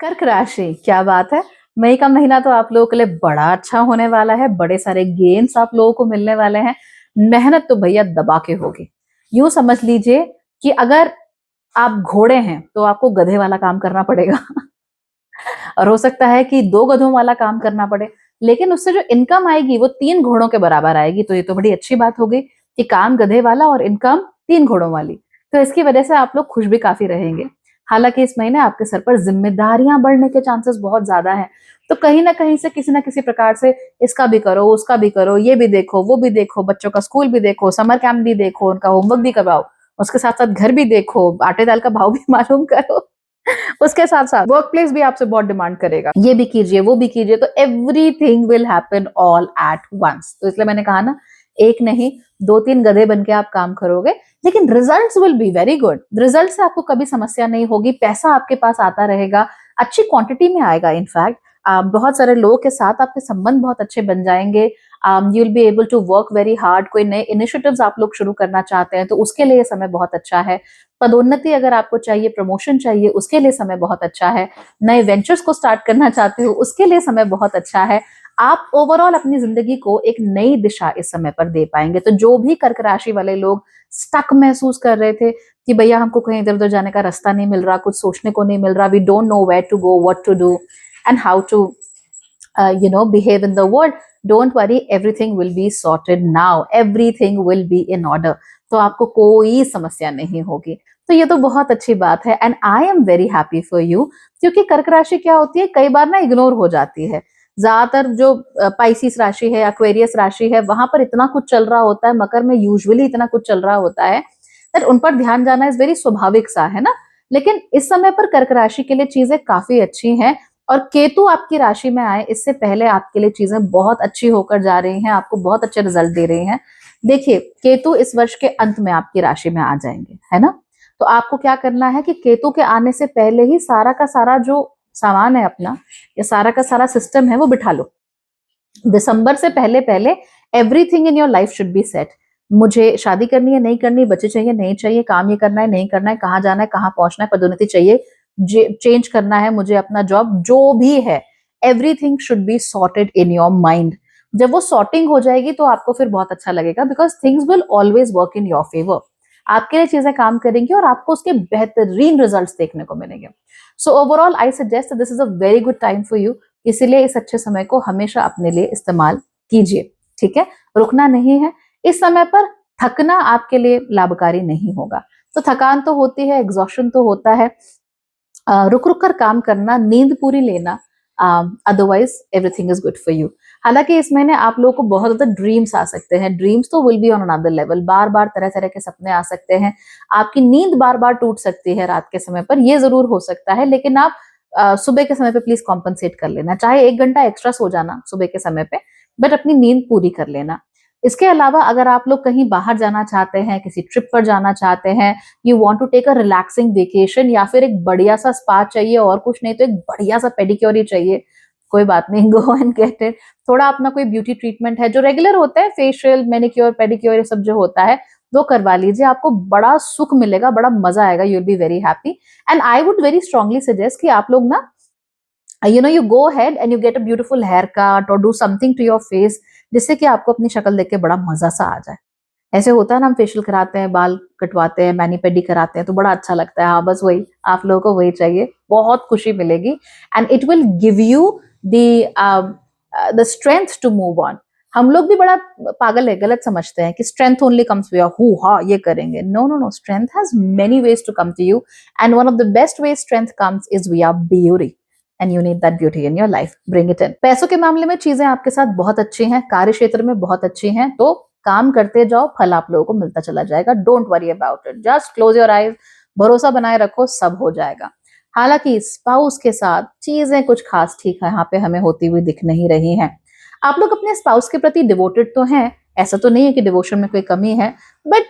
कर्क राशि, क्या बात है। मई का महीना तो आप लोगों के लिए बड़ा अच्छा होने वाला है। बड़े सारे गेन्स आप लोगों को मिलने वाले हैं। मेहनत तो भैया दबा के होगी। यूं समझ लीजिए कि अगर आप घोड़े हैं तो आपको गधे वाला काम करना पड़ेगा और हो सकता है कि 2 गधों वाला काम करना पड़े, लेकिन उससे जो इनकम आएगी वो 3 घोड़ों के बराबर आएगी। तो ये तो बड़ी अच्छी बात हो गई कि काम गधे वाला और इनकम 3 घोड़ों वाली। तो इसकी वजह से आप लोग खुश भी काफ़ी रहेंगे। हालाँकि इस महीने आपके सर पर ज़िम्मेदारियाँ बढ़ने के चांसेस बहुत ज़्यादा हैं। तो कहीं न कहीं से किसी न किसी प्रकार से इसका भी करो, उसका भी करो, ये भी देखो, वो भी देखो, बच्चों का स्कूल भी देखो, समर कैंप भी देखो, उनका होमवर्क भी करवाओ, उसके साथ-साथ घर भी देखो, आटे-दाल का भाव भी मालूम करो। उसके साथ-साथ वर्क प्लेस भी आपसे बहुत डिमांड करेगा। ये भी कीजिए, वो भी कीजिए, तो everything will happen all at once. तो इसलिए मैंने कहा ना, एक नहीं 2-3 गधे बन के आप काम करोगे, लेकिन results will be very good. Result से आपको कभी समस्या नहीं होगी, पैसा आपके पास आता रहेगा, अच्छी क्वांटिटी में आएगा। इनफैक्ट बहुत सारे लोगों के साथ आपके संबंध बहुत अच्छे बन जाएंगे। You will be able to work very hard. कोई नए इनिशिएटिव्स आप लोग शुरू करना चाहते हैं तो उसके लिए ये समय बहुत अच्छा है। पदोन्नति अगर आपको चाहिए, प्रमोशन चाहिए, उसके लिए समय बहुत अच्छा है। नए वेंचर्स को स्टार्ट करना चाहते हो, उसके लिए समय बहुत अच्छा है। आप ओवरऑल अपनी जिंदगी को एक नई दिशा इस समय पर दे पाएंगे। तो जो भी कर्क राशि वाले लोग स्टक महसूस कर रहे थे कि भैया हमको कहीं इधर उधर जाने का रास्ता नहीं मिल रहा, कुछ सोचने को नहीं मिल रहा, we don't know where to go, what to do and how to behave in the world, don't worry, everything will be sorted now, everything will be in order। तो आपको कोई समस्या नहीं होगी। तो ये तो बहुत अच्छी बात है and I am very happy for you. क्योंकि कर्क राशि क्या होती है, कई बार ना इग्नोर हो जाती है। ज्यादातर जो पाइसिस राशि है, एक्वेरियस राशि है, वहां पर इतना कुछ चल रहा होता है, मकर में यूजुअली इतना कुछ चल रहा होता है, दैट उन पर ध्यान जाना इज वेरी स्वाभाविक सा है ना। लेकिन इस समय पर कर्क राशि के लिए चीजें काफी अच्छी हैं। और केतु आपकी राशि में आए इससे पहले आपके लिए चीजें बहुत अच्छी होकर जा रही हैं, आपको बहुत अच्छे रिजल्ट दे रही हैं। देखिए, केतु इस वर्ष के अंत में आपकी राशि में आ जाएंगे, है ना। तो आपको क्या करना है कि केतु के आने से पहले ही सारा का सारा जो सामान है अपना, या सारा का सारा सिस्टम है, वो बिठा लो। दिसंबर से पहले पहले everything in your life should be set. मुझे शादी करनी है, नहीं करनी, बच्चे चाहिए, नहीं चाहिए, काम ये करना है, नहीं करना है, कहाँ जाना है, कहाँ पहुंचना है, पदोन्नति चाहिए, चेंज करना है मुझे अपना जॉब, जो भी है, everything should be sorted in your mind. जब वो सॉर्टिंग हो जाएगी तो आपको फिर बहुत अच्छा लगेगा, because things will always work in your favour. आपके लिए चीजें काम करेंगी और आपको उसके बेहतरीन रिजल्ट्स देखने को मिलेंगे। So overall I suggest this is a very good time for you. इसीलिए इस अच्छे समय को हमेशा अपने लिए इस्तेमाल कीजिए, ठीक है। रुकना नहीं है इस समय पर। थकना आपके लिए लाभकारी नहीं होगा। तो थकान तो होती है, एग्जॉशन तो होता है, रुक रुक कर काम करना, नींद पूरी लेना, otherwise everything is good for you. हालांकि इस महीने आप लोगों को बहुत ज्यादा ड्रीम्स आ सकते हैं। ड्रीम्स तो will be on another level. बार बार तरह तरह के सपने आ सकते हैं। आपकी नींद बार बार टूट सकती है रात के समय पर, ये जरूर हो सकता है। लेकिन आप सुबह के समय पे प्लीज कॉम्पनसेट कर लेना, चाहे 1 घंटा एक्स्ट्रा सो जाना सुबह के समय पे, बट अपनी नींद पूरी कर लेना। इसके अलावा अगर आप लोग कहीं बाहर जाना चाहते हैं, किसी ट्रिप पर जाना चाहते हैं, you want to take a relaxing vacation, या फिर एक बढ़िया सा स्पा चाहिए, और कुछ नहीं तो एक बढ़िया सा पेडिक्योर ही चाहिए, कोई बात नहीं, गो एंड गेट इट। थोड़ा अपना कोई ब्यूटी ट्रीटमेंट है जो रेगुलर होता है, फेशियल, मैनिक्योर, पेडिक्योर, ये सब जो होता है वो करवा लीजिए। आपको बड़ा सुख मिलेगा, बड़ा मजा आएगा, you will be very happy. And I would very strongly suggest कि आप लोग ना, you go ahead and you get a beautiful haircut or do something to your face, जिससे कि आपको अपनी शक्ल देख के बड़ा मजा सा आ जाए। ऐसे होता है ना, हम फेशियल कराते हैं, बाल कटवाते हैं, मैनी पेडी कराते हैं, तो बड़ा अच्छा लगता है। हाँ, बस वही आप लोगों को वही चाहिए, बहुत खुशी मिलेगी and it will give you the strength to move on. हम लोग भी बड़ा पागल है, गलत समझते हैं कि strength only comes we who हाँ ये करेंगे। No no no, strength has many ways to come to you and one of the best way strength comes is we are beauty and you need that beauty in your life, bring it in. पैसों के मामले में चीजें आपके साथ बहुत अच्छी हैं, कार्य क्षेत्र में बहुत अच्छी हैं, तो काम करते जाओ, फल आप लोगों को मिलता चला जाएगा। Don't worry about it, just close your eyes, भरोसा बनाए रखो, सब हो जाएगा। हालांकि स्पाउस के साथ चीजें कुछ खास ठीक है यहाँ पे हमें होती हुई दिख नहीं रही हैं। आप लोग अपने स्पाउस के प्रति डिवोटेड तो हैं, ऐसा तो नहीं है कि डिवोशन में कोई कमी है, बट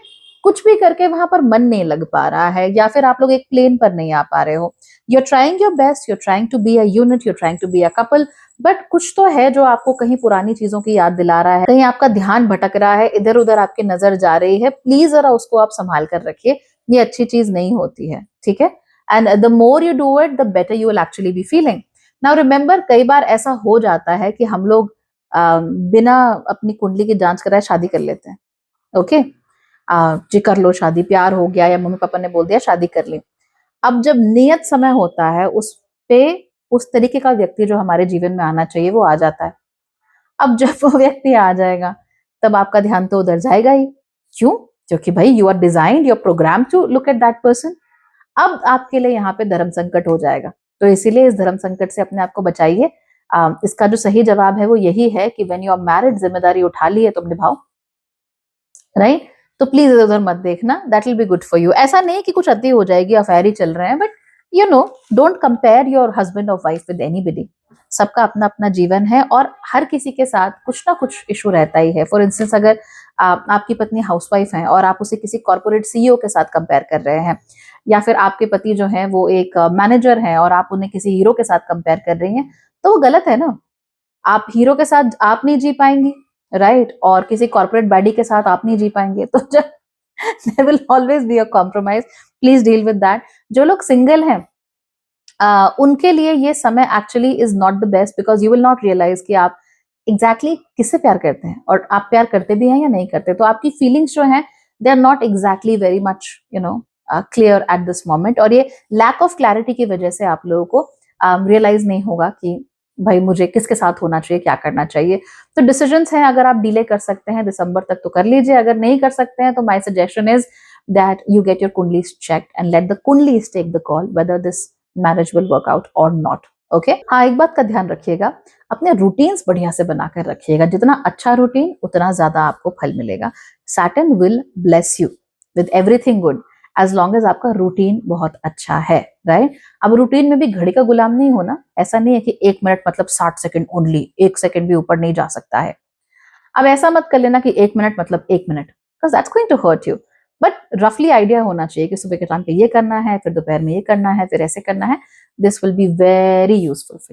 कुछ भी करके वहां पर मन नहीं लग पा रहा है, या फिर आप लोग एक प्लेन पर नहीं आ पा रहे हो। you're trying your best, you're trying to be a unit, you're trying to be a couple, but कुछ तो है जो आपको कहीं पुरानी चीजों की याद दिला रहा है, कहीं आपका ध्यान भटक रहा है, इधर उधर आपकी नजर जा रही है। प्लीज जरा उसको आप संभाल कर रखिए, ये अच्छी चीज नहीं होती है, ठीक है। And the more you do it the better you will actually be feeling. Now remember, कई बार ऐसा हो जाता है कि हम लोग बिना अपनी कुंडली की जांच कराए शादी कर लेते हैं. ओके, जी कर लो शादी, प्यार हो गया या मम्मी पापा ने बोल दिया शादी कर ली. अब जब नियत समय होता है उस पे उस तरीके का व्यक्ति जो हमारे जीवन में आना चाहिए वो आ जाता है. अब जब वो व्यक्ति आ जाएगा तब आपका ध्यान तो उधर जाएगा ही. क्यों? क्योंकि भाई you are designed, you are program to look at that person. अब आपके लिए यहाँ पे धर्म संकट हो जाएगा. तो इसीलिए इस धर्म संकट से अपने आप को बचाइए. इसका जो सही जवाब है वो यही है कि व्हेन यू आर मैरिड, जिम्मेदारी उठा ली है तो निभाओ. राइट? तो प्लीज इधर उधर मत देखना, that will be good for you. ऐसा नहीं कि कुछ अति हो जाएगी, अफेयर ही चल रहे हैं, but you know, don't compare your husband और वाइफ विद एनीबडी. सबका अपना अपना जीवन है और हर किसी के साथ कुछ ना कुछ इशू रहता ही है. फॉर इंस्टेंस, अगर आपकी पत्नी हाउसवाइफ है और आप उसे किसी कॉर्पोरेट सीईओ के साथ कंपेयर कर रहे हैं, या फिर आपके पति जो है वो एक मैनेजर है और आप उन्हें किसी हीरो के साथ कंपेयर कर रही हैं, तो वो गलत है ना. आप हीरो के साथ आप नहीं जी पाएंगी, राइट? और किसी कॉर्पोरेट बॉडी के साथ आप नहीं जी पाएंगे. तो जब there will always be a compromise. Please deal with that. जो लोग सिंगल हैं, उनके लिए ये समय actually is not the best, because you will not realize कि आप एग्जैक्टली किससे प्यार करते हैं और आप प्यार करते भी हैं या नहीं करते. तो आपकी फीलिंग्स जो हैं, they are not exactly very much clear at this moment. और ये लैक ऑफ क्लैरिटी की वजह से आप लोगों को रियलाइज नहीं होगा कि भाई मुझे किसके साथ होना चाहिए, क्या करना चाहिए. तो डिसीजंस हैं, अगर आप डिले कर सकते हैं दिसंबर तक तो कर लीजिए. अगर नहीं कर सकते हैं तो my suggestion is that you get your kundalis checked and let the kundalis take the call whether this marriage will work out और नॉट. ओके, हाँ, एक बात का ध्यान रखिएगा, अपने रूटीन्स बढ़िया से बनाकर रखिएगा. जितना अच्छा रूटीन उतना ज्यादा आपको फल मिलेगा. Saturn will bless you with everything good as long as आपका रूटीन बहुत अच्छा है. राइट? अब रूटीन में भी घड़ी का गुलाम नहीं होना. ऐसा नहीं है कि 1 मिनट मतलब 60 सेकंड ओनली, 1 सेकंड भी ऊपर नहीं जा सकता है. अब ऐसा मत कर लेना कि 1 मिनट मतलब 1 minute, because that's going to hurt you. But रफली आइडिया होना चाहिए कि सुबह के टाइम पे ये करना है, फिर दोपहर में ये करना है, फिर ऐसे करना है. This will be very useful for you.